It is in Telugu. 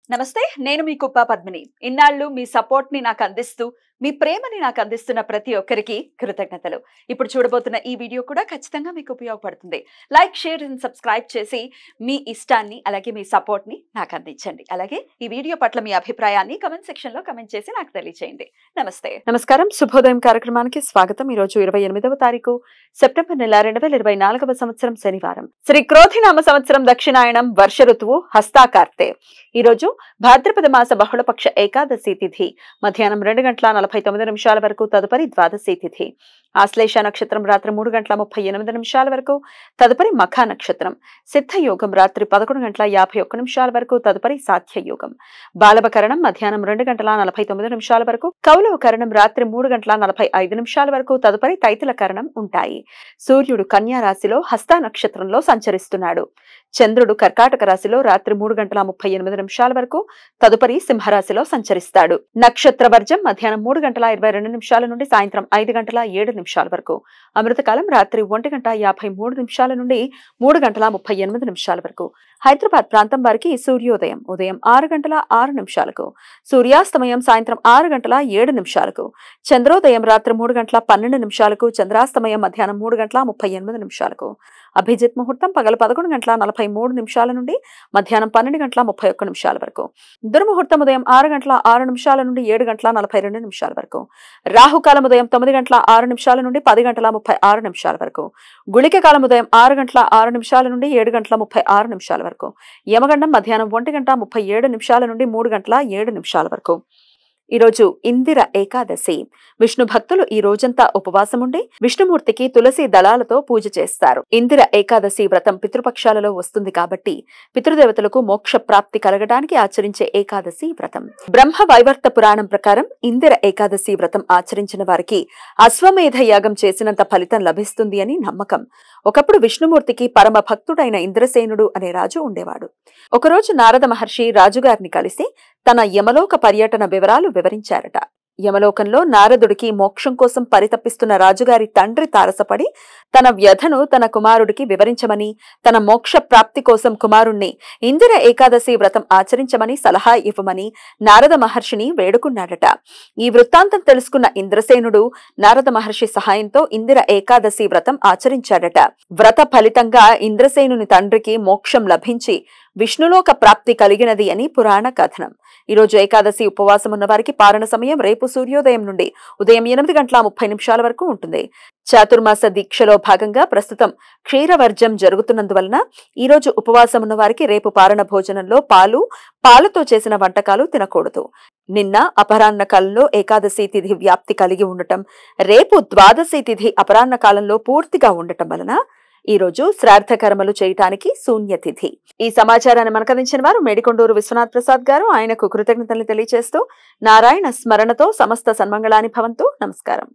నమస్తే నేను మీ కుప్ప పద్మిని ఇన్నాళ్ళు మీ సపోర్ట్ ని నాకు అందిస్తూ మీ ప్రేమని నాకు అందిస్తున్న ప్రతి ఒక్కరికి కృతజ్ఞతలు ఇప్పుడు చూడబోతున్న ఈ వీడియో కూడా ఖచ్చితంగా మీకు ఉపయోగపడుతుంది లైక్ షేర్ అండ్ సబ్స్క్రైబ్ చేసి మీ ఇష్టాన్ని అలాగే మీ సపోర్ట్ ని నాకు అందించండి అలాగే ఈ వీడియో పట్ల మీ అభిప్రాయాన్ని కామెంట్ సెక్షన్ లో కామెంట్ చేసి నాకు తెలియజేయండి నమస్తే నమస్కారం శుభోదయం కార్యక్రమానికి స్వాగతం ఈ రోజు 28వ తారీఖు సెప్టెంబర్ నెల 2024వ సంవత్సరం శనివారం శ్రీ క్రోధినామ సంవత్సరం దక్షిణాయనం వర్ష ఋతువు హస్తాకార్తె ఈ రోజు భాద్రపద మాస బహుళపక్ష ఏకాదశి తిథి మధ్యాహ్నం 2:49 వరకు తదుపరి ద్వాదశి తిథి ఆశ్లేష నక్షత్రం రాత్రి 3:38 వరకు తదుపరి మఖ నక్షత్రం సిద్ధ యోగం రాత్రి 11:51 వరకు తదుపరి సాధ్య యోగం బాలవకరణం మధ్యాహ్నం 2:49 వరకు కౌలవ కరణం రాత్రి 3:45 వరకు తదుపరి తైతుల కరణం ఉంటాయి సూర్యుడు కన్యా రాశిలో హస్త నక్షత్రంలో సంచరిస్తున్నాడు చంద్రుడు కర్కాటక రాశిలో రాత్రి 3:38 వరకు తదుపరి సింహరాశిలో సంచరిస్తాడు నక్షత్ర వర్జం మధ్యాహ్నం 3:22 నుండి సాయంత్రం 5:07 వరకు అమృతకాలం రాత్రి 1:53 నుండి 3:38 వరకు హైదరాబాద్ ప్రాంతం వారికి సూర్యోదయం ఉదయం 6:06 సూర్యాస్తమయం సాయంత్రం 6:07 చంద్రోదయం రాత్రి 3:12 చంద్రాస్తమయం మధ్యాహ్నం 3:38 అభిజిత్ ముహూర్తం పగలు 11:43 నుండి మధ్యాహ్నం 12:31 వరకు దుర్ముహూర్తం ఉదయం 6:06 నుండి 7:42 వరకు రాహుకాలం ఉదయం 9:06 నుండి 10:36 వరకు గుళిక కాలం ఉదయం 6:06 నుండి 7:36 వరకు యమగండం మధ్యాహ్నం 1:37 నుండి 3:07 వరకు ఈరోజు ఇందిర ఏకాదశి విష్ణు భక్తులు ఈ రోజంతా ఉపవాసం ఉండి విష్ణుమూర్తికి తులసి దళాలతో పూజ చేస్తారు ఇందిర ఏకాదశి వ్రతం పితృపక్షాలలో వస్తుంది కాబట్టి పితృదేవతలకు మోక్ష ప్రాప్తి కలగడానికి ఆచరించే ఏకాదశి వ్రతం బ్రహ్మ వైవర్త పురాణం ప్రకారం ఇందిర ఏకాదశి వ్రతం ఆచరించిన వారికి అశ్వమేధ యాగం చేసినంత ఫలితం లభిస్తుంది అని నమ్మకం ఒకప్పుడు విష్ణుమూర్తికి పరమ భక్తుడైన ఇంద్రసేనుడు అనే రాజు ఉండేవాడు ఒకరోజు నారద మహర్షి రాజుగారిని కలిసి తన యమలోక పర్యటన వివరాలు వివరించారట యమలోకంలో నారదుడికి మోక్షం కోసం పరితపిస్తున్న రాజుగారి తండ్రి తారసపడి తన వ్యధను తన కుమారుడికి వివరించమని తన మోక్ష ప్రాప్తి కోసం కుమారుణ్ణి ఇందిర ఏకాదశి వ్రతం ఆచరించమని సలహా ఇవ్వమని నారద మహర్షిని వేడుకున్నాడట ఈ వృత్తాంతం తెలుసుకున్న ఇంద్రసేనుడు నారద మహర్షి సహాయంతో ఇందిర ఏకాదశి వ్రతం ఆచరించాడట వ్రత ఫలితంగా ఇంద్రసేనుని తండ్రికి మోక్షం లభించి విష్ణులోక ప్రాప్తి కలిగినది అని పురాణ కథనం ఈరోజు ఏకాదశి ఉపవాసం ఉన్న వారికి పారణ సమయం రేపు సూర్యోదయం నుండి ఉదయం 8:30 వరకు ఉంటుంది చాతుర్మాస దీక్షలో భాగంగా ప్రస్తుతం క్షీరవర్జం జరుగుతున్నందువలన ఈరోజు ఉపవాసం ఉన్న వారికి రేపు పారణ భోజనంలో పాలతో చేసిన వంటకాలు తినకూడదు నిన్న అపరాహ్న కాలంలో ఏకాదశి తిథి వ్యాప్తి కలిగి ఉండటం రేపు ద్వాదశి తిథి అపరాహ్న కాలంలో పూర్తిగా ఉండటం వలన ఈ రోజు శ్రాద్ధ కర్మలు చేయటానికి శూన్యతిథి ఈ సమాచారాన్ని మనకందించిన వారు మేడికొండూరు విశ్వనాథ్ ప్రసాద్ గారు ఆయనకు కృతజ్ఞతలు తెలియజేస్తూ నారాయణ స్మరణతో సమస్త సన్మంగళాని భవంతు నమస్కారం